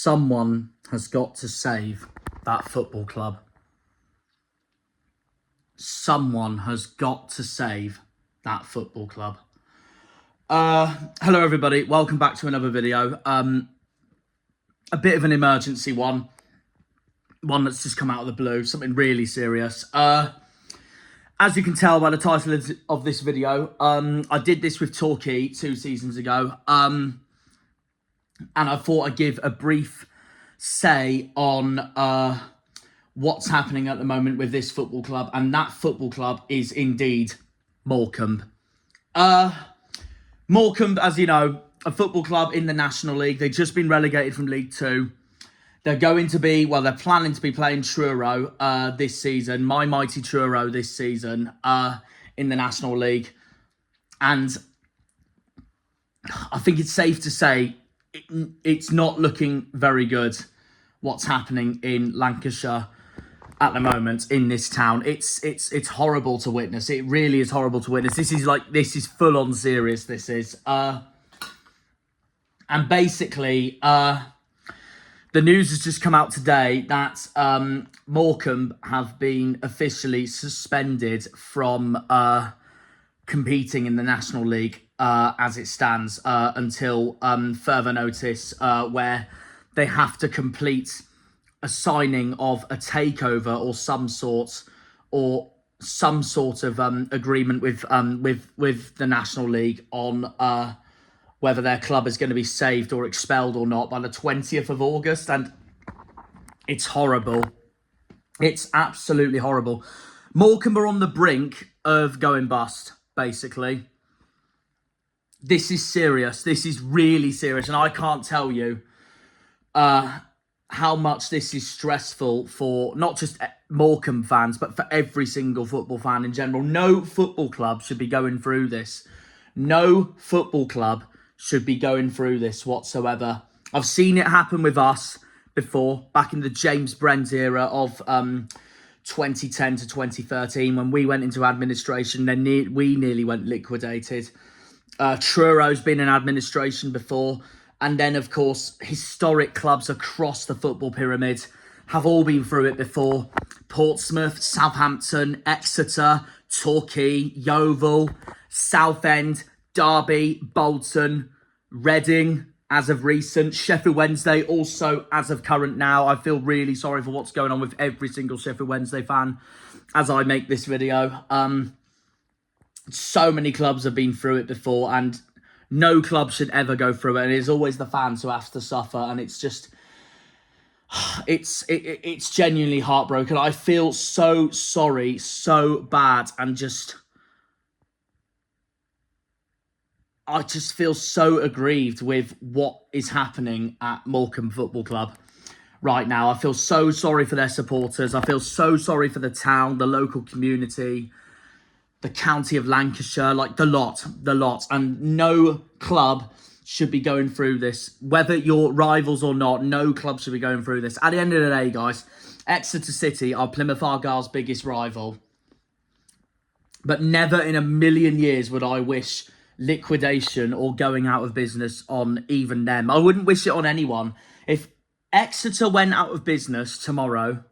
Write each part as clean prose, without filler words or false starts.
Someone has got to save that football club. Someone has got to save that football club. Hello everybody, welcome back to another video. A bit of an emergency one that's just come out of the blue, something really serious. As you can tell by the title of this video, I did this with Torquay 2 seasons ago, and I thought I'd give a brief say on what's happening at the moment with this football club, and that football club is indeed Morecambe. Morecambe, as you know, a football club in the National League. They've just been relegated from League 2. They're going to be, well, they're planning to be playing Truro this season, my mighty Truro this season in the National League. And I think it's safe to say it's not looking very good what's happening in Lancashire at the moment in this town. It's horrible to witness. It really is horrible to witness. This is full on serious. This is and basically the news has just come out today that Morecambe have been officially suspended from competing in the National League as it stands until further notice, where they have to complete a signing of a takeover or some sort of agreement with the National League on whether their club is going to be saved or expelled or not by the 20th of August. And it's horrible. It's absolutely horrible. Morecambe are on the brink of going bust, basically. This is serious. This is really serious. And I can't tell you how much this is stressful for not just Morecambe fans, but for every single football fan in general. No football club should be going through this. No football club should be going through this whatsoever. I've seen it happen with us before, back in the James Brent era of 2010 to 2013, when we went into administration. Then we nearly went liquidated. Truro's been in administration before. And then, of course, historic clubs across the football pyramid have all been through it before. Portsmouth, Southampton, Exeter, Torquay, Yeovil, Southend, Derby, Bolton, Reading, as of recent, Sheffield Wednesday, also as of current now. I feel really sorry for what's going on with every single Sheffield Wednesday fan as I make this video. So many clubs have been through it before, and no club should ever go through it. And it's always the fans who have to suffer, and it's just, it's genuinely heartbroken. I feel so sorry, so bad, and I just feel so aggrieved with what is happening at Morecambe Football Club right now. I feel so sorry for their supporters. I feel so sorry for the town, the local community, the county of Lancashire, like the lot. And no club should be going through this. Whether you're rivals or not, no club should be going through this. At the end of the day, guys, Exeter City are Plymouth Argyle's biggest rival. But never in a million years would I wish liquidation or going out of business on even them. I wouldn't wish it on anyone. If Exeter went out of business tomorrow,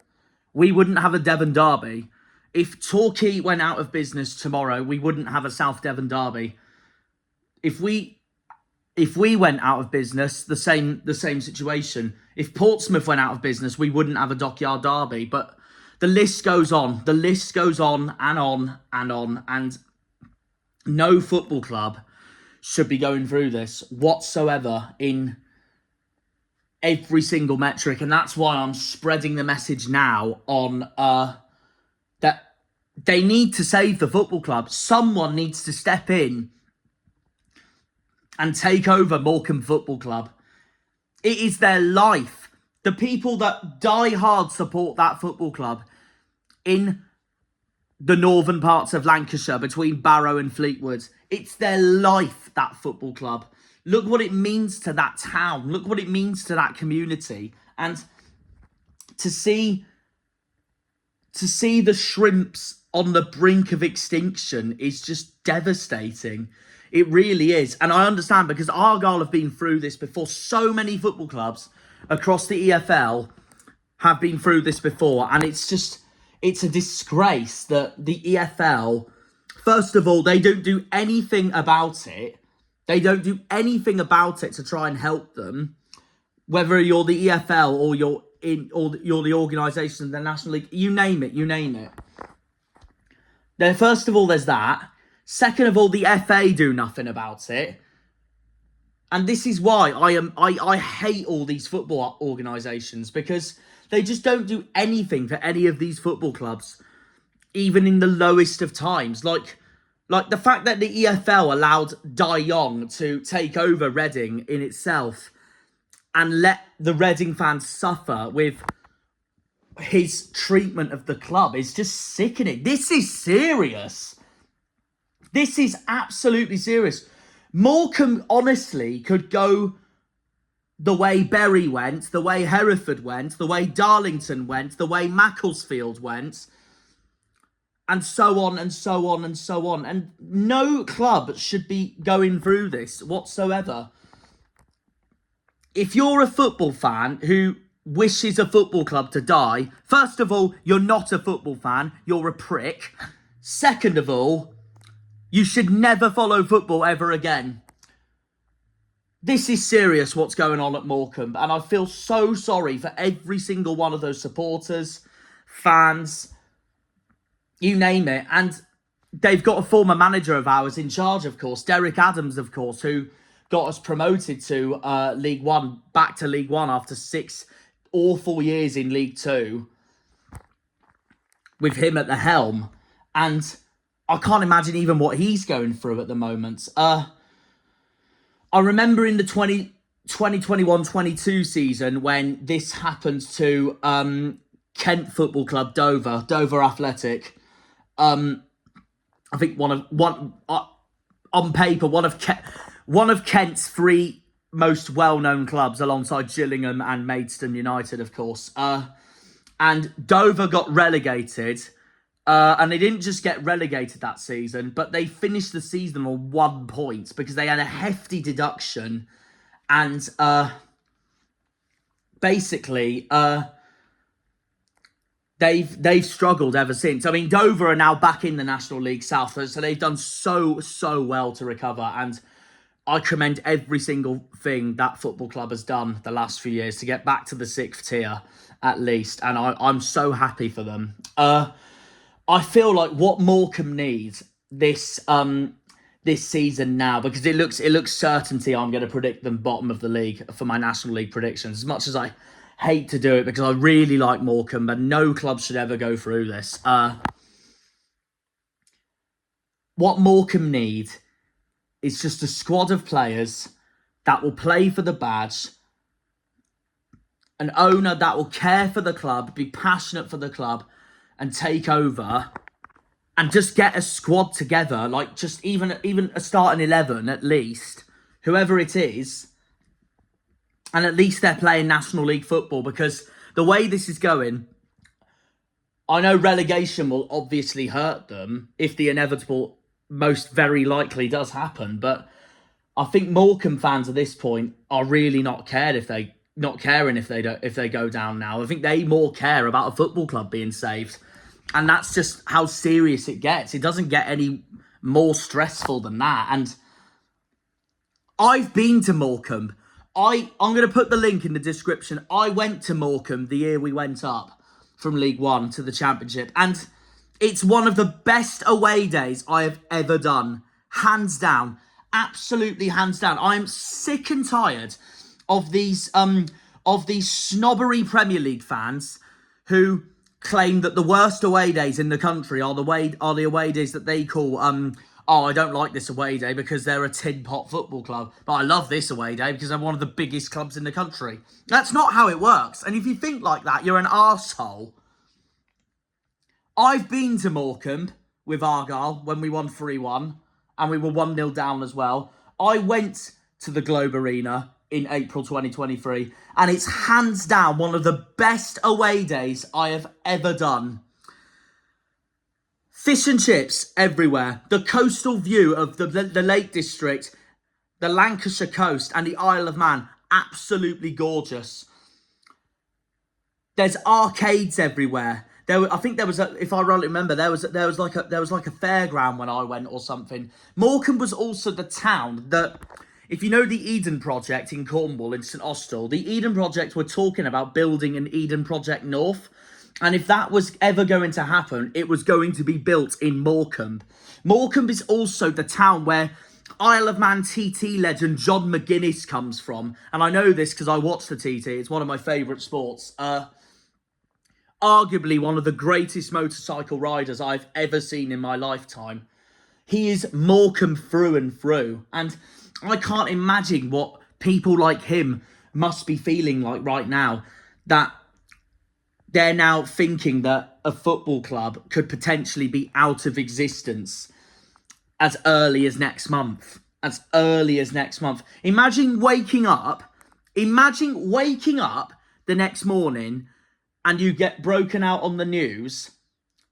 we wouldn't have a Devon derby. If Torquay went out of business tomorrow, we wouldn't have a South Devon derby. If we went out of business, the same situation. If Portsmouth went out of business, we wouldn't have a Dockyard derby. But the list goes on. The list goes on and on and on. And no football club should be going through this whatsoever in every single metric. And that's why I'm spreading the message now on that they need to save the football club. Someone needs to step in and take over Morecambe Football Club. It is their life. The people that die hard support that football club in the northern parts of Lancashire, between Barrow and Fleetwood. It's their life, that football club. Look what it means to that town. Look what it means to that community. And to see the shrimps on the brink of extinction is just devastating. It really is. And I understand because Argyle have been through this before. So many football clubs across the EFL have been through this before. And it's a disgrace that the EFL, first of all, they don't do anything about it. They don't do anything about it to try and help them. Whether you're the EFL or you're the organisation, the National League, you name it. Then first of all, there's that. Second of all, the FA do nothing about it. And this is why I hate all these football organisations, because they just don't do anything for any of these football clubs, even in the lowest of times. Like the fact that the EFL allowed Dai Yong to take over Reading in itself and let the Reading fans suffer with his treatment of the club is just sickening. This is serious. This is absolutely serious. Morecambe, honestly, could go the way Bury went, the way Hereford went, the way Darlington went, the way Macclesfield went, and so on and so on and so on. And no club should be going through this whatsoever. If you're a football fan who wishes a football club to die, first of all, you're not a football fan, you're a prick. Second of all, you should never follow football ever again. This is serious what's going on at Morecambe, and I feel so sorry for every single one of those supporters, fans, you name it. And they've got a former manager of ours in charge, of course, Derek Adams, of course, who got us promoted to League One, back to League One after 6 awful years in League Two with him at the helm. And I can't imagine even what he's going through at the moment. I remember in the 2021-22 season when this happened to Kent Football Club, Dover Athletic. I think on paper, one of Kent's 3 most well-known clubs, alongside Gillingham and Maidstone United, of course. And Dover got relegated. And they didn't just get relegated that season, but they finished the season on 1 point because they had a hefty deduction. And basically, they've struggled ever since. I mean, Dover are now back in the National League South, so they've done so well to recover. And I commend every single thing that football club has done the last few years to get back to the 6th tier, at least. And I'm so happy for them. I feel like what Morecambe needs this season now, because it looks certainty I'm going to predict them bottom of the league for my National League predictions, as much as I hate to do it because I really like Morecambe, but no club should ever go through this. What Morecambe need is just a squad of players that will play for the badge, an owner that will care for the club, be passionate for the club, and take over, and just get a squad together, like just even a starting 11 at least, whoever it is, and at least they're playing National League football. Because the way this is going, I know relegation will obviously hurt them if the inevitable most very likely does happen, but I think Morecambe fans at this point are really not caring if they go down now. I think they more care about a football club being saved. And that's just how serious it gets. It doesn't get any more stressful than that. And I've been to Morecambe. I'm going to put the link in the description. I went to Morecambe the year we went up from League One to the Championship. And it's one of the best away days I have ever done. Hands down. Absolutely hands down. I'm sick and tired of these snobbery Premier League fans who claim that the worst away days in the country are the away days that they call I don't like this away day because they're a tin pot football club, but I love this away day because I'm one of the biggest clubs in the country. That's not how it works. And if you think like that, you're an arsehole. I've been to Morecambe with Argyle when we won 3-1 and we were 1-0 down as well. I went to the Globe Arena in April 2023, and it's hands down one of the best away days I have ever done. Fish and chips everywhere. The coastal view of the Lake District, the Lancashire coast and the Isle of Man, absolutely gorgeous. There's arcades everywhere. I think there was if I rightly remember, there was like a fairground when I went or something. Morecambe was also the town that, if you know the Eden Project in Cornwall, in St Austell, the Eden Project were talking about building an Eden Project North. And if that was ever going to happen, it was going to be built in Morecambe. Morecambe is also the town where Isle of Man TT legend John McGuinness comes from. And I know this because I watch the TT. It's one of my favourite sports. Arguably one of the greatest motorcycle riders I've ever seen in my lifetime. He is Morecambe through and through. And I can't imagine what people like him must be feeling like right now, that they're now thinking that a football club could potentially be out of existence as early as next month. As early as next month. Imagine waking up the next morning and you get broken out on the news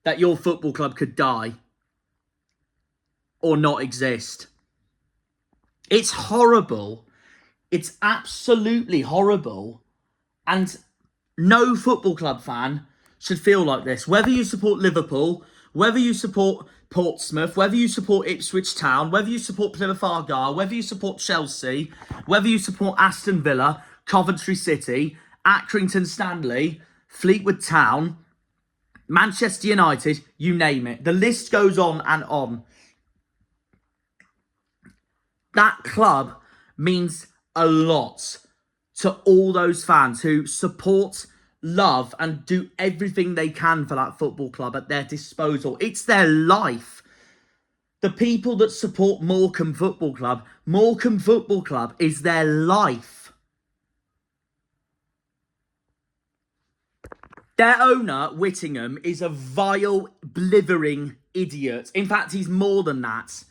that your football club could die or not exist. It's horrible. It's absolutely horrible. And no football club fan should feel like this. Whether you support Liverpool, whether you support Portsmouth, whether you support Ipswich Town, whether you support Plymouth Argyle, whether you support Chelsea, whether you support Aston Villa, Coventry City, Accrington Stanley, Fleetwood Town, Manchester United, you name it. The list goes on and on. That club means a lot to all those fans who support, love and do everything they can for that football club at their disposal. It's their life. The people that support Morecambe Football Club is their life. Their owner, Whittingham, is a vile, blithering idiot. In fact, he's more than that.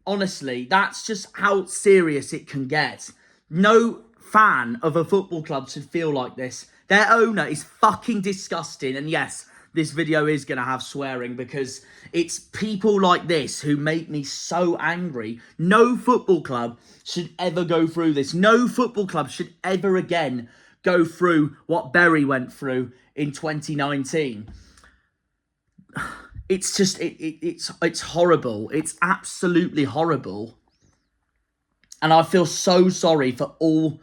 Honestly, that's just how serious it can get. No fan of a football club should feel like this. Their owner is fucking disgusting. And yes, this video is going to have swearing because it's people like this who make me so angry. No football club should ever go through this. No football club should ever again go through what Bury went through in 2019. It's just, it's horrible. It's absolutely horrible. And I feel so sorry for all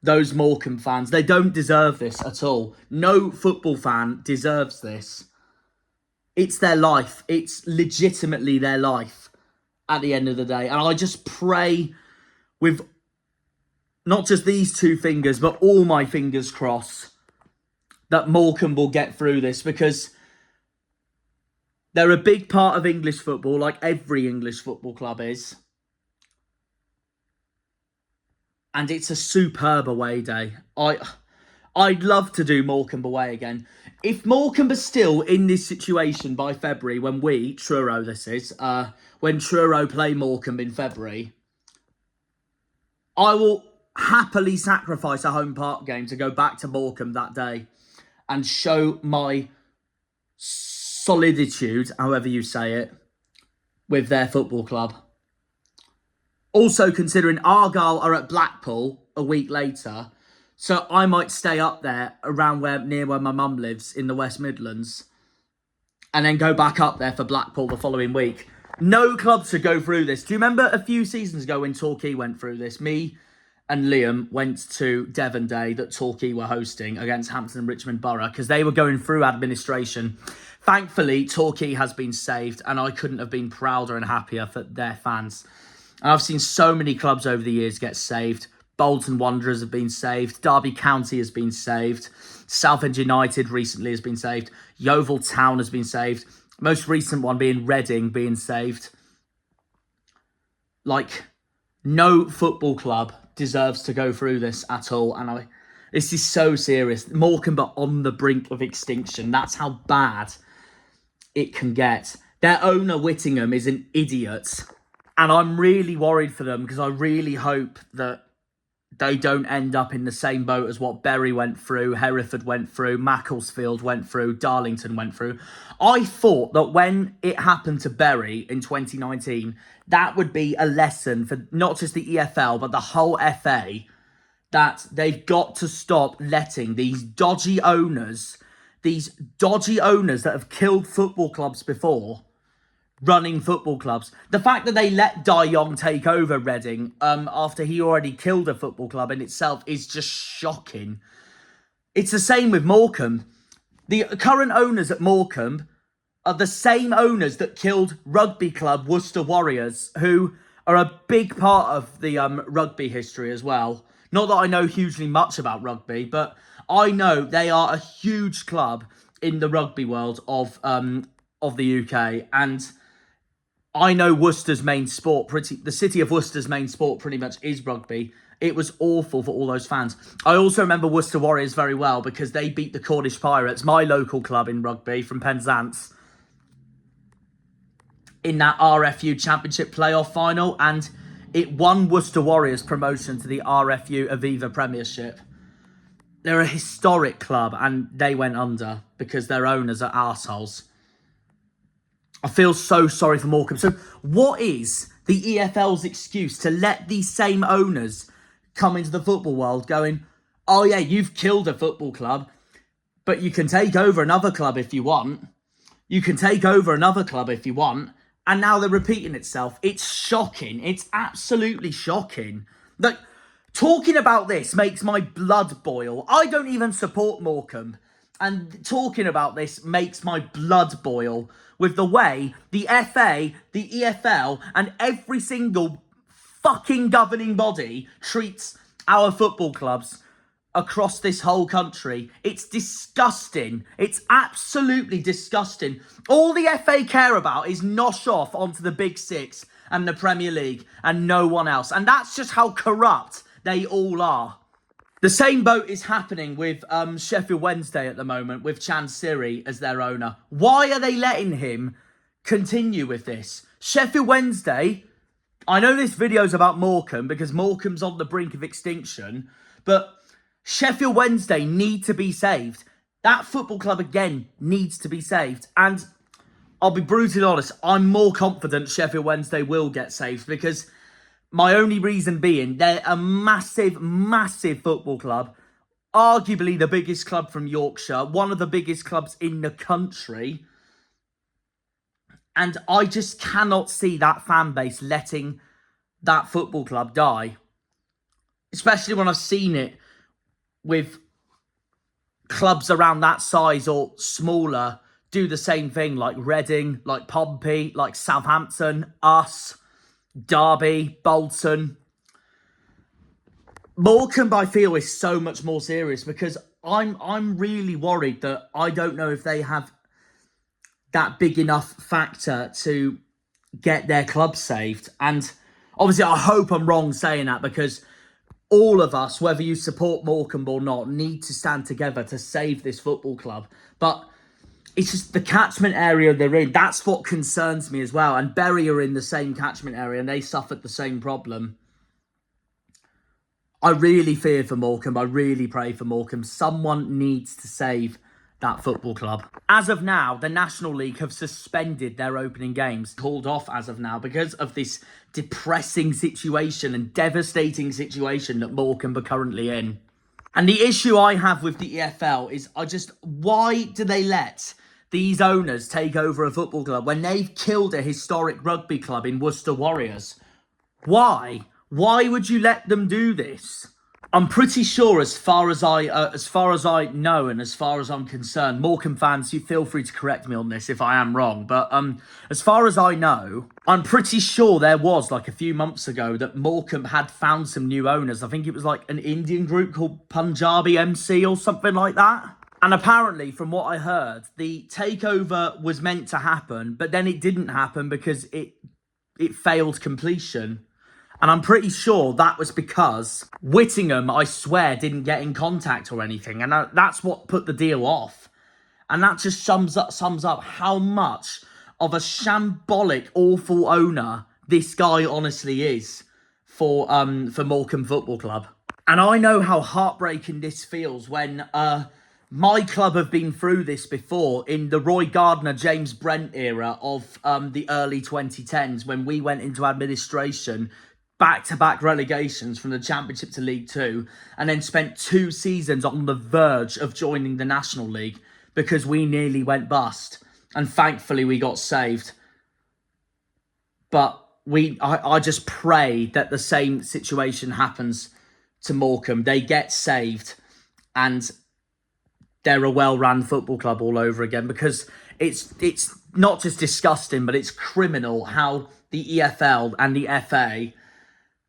those Morecambe fans. They don't deserve this at all. No football fan deserves this. It's their life. It's legitimately their life at the end of the day. And I just pray with not just these two fingers, but all my fingers crossed that Morecambe will get through this, because they're a big part of English football, like every English football club is. And it's a superb away day. I'd love to do Morecambe away again. If Morecambe are still in this situation by February, when Truro this is, when Truro play Morecambe in February, I will happily sacrifice a home park game to go back to Morecambe that day and show my soliditude, however you say it, with their football club. Also considering Argyle are at Blackpool a week later, so I might stay up there around near where my mum lives in the West Midlands, and then go back up there for Blackpool the following week. No club should go through this. Do you remember a few seasons ago when Torquay went through this? Me and Liam went to Devon Day that Torquay were hosting against Hampton and Richmond Borough because they were going through administration. Thankfully, Torquay has been saved, and I couldn't have been prouder and happier for their fans. And I've seen so many clubs over the years get saved. Bolton Wanderers have been saved. Derby County has been saved. Southend United recently has been saved. Yeovil Town has been saved. Most recent one being Reading being saved. Like, no football club deserves to go through this at all. And this is so serious. Morecambe are on the brink of extinction. That's how bad it can get. Their owner, Whittingham, is an idiot. And I'm really worried for them because I really hope that they don't end up in the same boat as what Bury went through, Hereford went through, Macclesfield went through, Darlington went through. I thought that when it happened to Bury in 2019, that would be a lesson for not just the EFL, but the whole FA, that they've got to stop letting these dodgy owners that have killed football clubs before, running football clubs. The fact that they let Dai Yong take over Reading after he already killed a football club in itself is just shocking. It's the same with Morecambe. The current owners at Morecambe are the same owners that killed rugby club Worcester Warriors, who are a big part of the rugby history as well. Not that I know hugely much about rugby, but I know they are a huge club in the rugby world of the UK, and I know Worcester's main sport, the city of Worcester's main sport pretty much is rugby. It was awful for all those fans. I also remember Worcester Warriors very well because they beat the Cornish Pirates, my local club in rugby from Penzance, in that RFU Championship playoff final, and it won Worcester Warriors promotion to the RFU Aviva Premiership. They're a historic club, and they went under because their owners are arseholes. I feel so sorry for Morecambe. So what is the EFL's excuse to let these same owners come into the football world going, oh yeah, you've killed a football club, but you can take over another club if you want. You can take over another club if you want. And now they're repeating itself. It's shocking. It's absolutely shocking. Like, talking about this makes my blood boil. I don't even support Morecambe. And talking about this makes my blood boil with the way the FA, the EFL, and every single fucking governing body treats our football clubs across this whole country. It's disgusting. It's absolutely disgusting. All the FA care about is nosh off onto the Big Six and the Premier League and no one else. And that's just how corrupt they all are. The same boat is happening with Sheffield Wednesday at the moment, with Chan Siri as their owner. Why are they letting him continue with this? Sheffield Wednesday, I know this video's about Morecambe because Morecambe's on the brink of extinction, but Sheffield Wednesday need to be saved. That football club, again, needs to be saved. And I'll be brutally honest, I'm more confident Sheffield Wednesday will get saved because my only reason being, they're a massive, massive football club. Arguably the biggest club from Yorkshire. One of the biggest clubs in the country. And I just cannot see that fan base letting that football club die. Especially when I've seen it with clubs around that size or smaller do the same thing, like Reading, like Pompey, like Southampton, us, Derby, Bolton. Morecambe, I feel, is so much more serious because I'm really worried that I don't know if they have that big enough factor to get their club saved. And obviously, I hope I'm wrong saying that because all of us, whether you support Morecambe or not, need to stand together to save this football club. But it's just the catchment area they're in. That's what concerns me as well. And Bury are in the same catchment area and they suffered the same problem. I really fear for Morecambe. I really pray for Morecambe. Someone needs to save that football club. As of now, the National League have suspended their opening games. Called off as of now because of this depressing situation and devastating situation that Morecambe are currently in. And the issue I have with the EFL is why do they let these owners take over a football club when they've killed a historic rugby club in Worcester Warriors? Why? Why would you let them do this? I'm pretty sure, as far as I know and as far as I'm concerned, Morecambe fans, you feel free to correct me on this if I am wrong, but as far as I know, I'm pretty sure there was, like a few months ago, that Morecambe had found some new owners. I think it was like an Indian group called Punjabi MC or something like that. And apparently, from what I heard, the takeover was meant to happen, but then it didn't happen because it failed completion. And I'm pretty sure that was because Whittingham, I swear, didn't get in contact or anything. And that's what put the deal off. And that just sums up how much of a shambolic, awful owner this guy honestly is for Morecambe Football Club. And I know how heartbreaking this feels when my club have been through this before in the Roy Gardner, James Brent era of the early 2010s when we went into administration, back-to-back relegations from the Championship to League Two, and then spent 2 seasons on the verge of joining the National League because we nearly went bust. And thankfully we got saved. But I just pray that the same situation happens to Morecambe. They get saved and they're a well-run football club all over again, because it's not just disgusting, but it's criminal how the EFL and the FA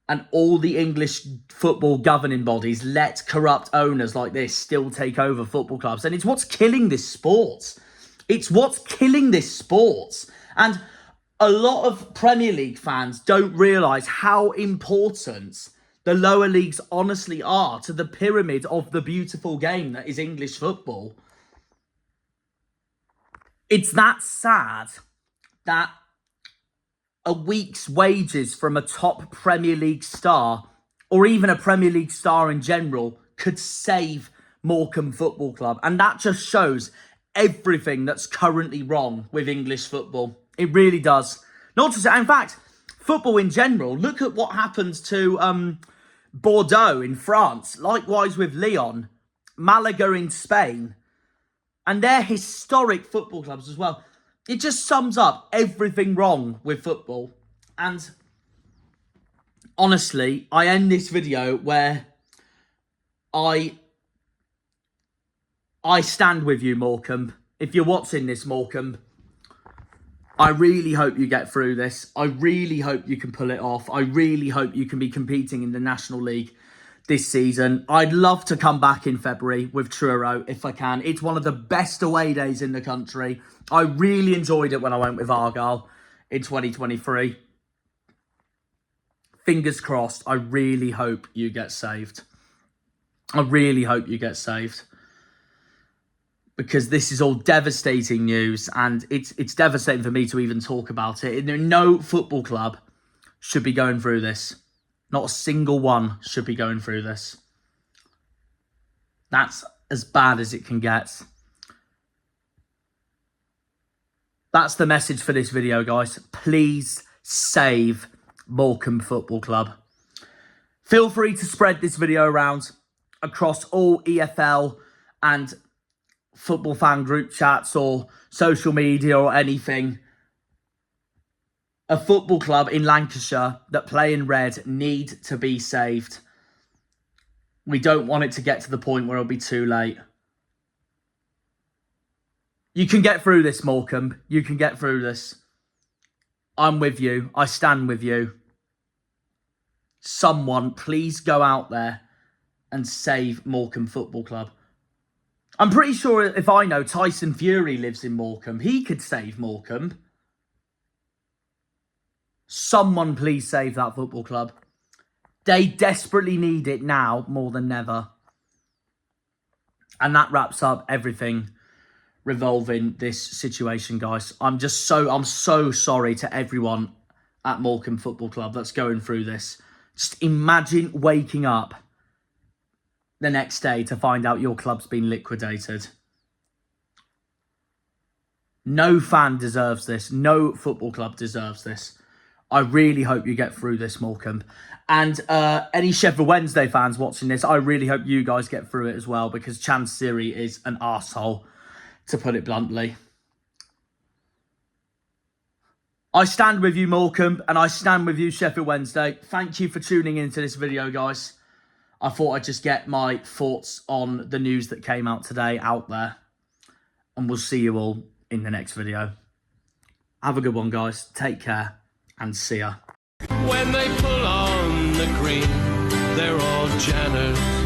and all the English football governing bodies let corrupt owners like this still take over football clubs. And it's what's killing this sport. It's what's killing this sport. And a lot of Premier League fans don't realise how important the lower leagues honestly are to the pyramid of the beautiful game that is English football. It's that sad that a week's wages from a top Premier League star, or even a Premier League star in general, could save Morecambe Football Club. And that just shows everything that's currently wrong with English football. It really does. Not to say, in fact, football in general. Look at what happened to Bordeaux in France. Likewise with Lyon, Malaga in Spain. And they're historic football clubs as well. It just sums up everything wrong with football. And honestly, I end this video where I stand with you, Morecambe. If you're watching this, Morecambe, I really hope you get through this. I really hope you can pull it off. I really hope you can be competing in the National League this season. I'd love to come back in February with Truro if I can. It's one of the best away days in the country. I really enjoyed it when I went with Argyle in 2023. Fingers crossed. I really hope you get saved. I really hope you get saved. Because this is all devastating news, and it's devastating for me to even talk about it. No football club should be going through this. Not a single one should be going through this. That's as bad as it can get. That's the message for this video, guys. Please save Morecambe Football Club. Feel free to spread this video around across all EFL and football fan group chats or social media or anything. A football club in Lancashire that play in red need to be saved. We don't want it to get to the point where it'll be too late. You can get through this, Morecambe. You can get through this. I'm with you. I stand with you. Someone, please go out there and save Morecambe Football Club. I'm pretty sure if I know Tyson Fury lives in Morecambe, he could save Morecambe. Someone please save that football club. They desperately need it now more than ever. And that wraps up everything revolving this situation, guys. I'm so sorry to everyone at Morecambe Football Club that's going through this. Just imagine waking up the next day to find out your club's been liquidated. No fan deserves this. No football club deserves this. I really hope you get through this, Morecambe. And any Sheffield Wednesday fans watching this, I really hope you guys get through it as well, because Chansiri is an arsehole, to put it bluntly. I stand with you, Morecambe, and I stand with you, Sheffield Wednesday. Thank you for tuning into this video, guys. I thought I'd just get my thoughts on the news that came out today out there. And we'll see you all in the next video. Have a good one, guys. Take care. And see ya. When they pull on the green, they're all Janners.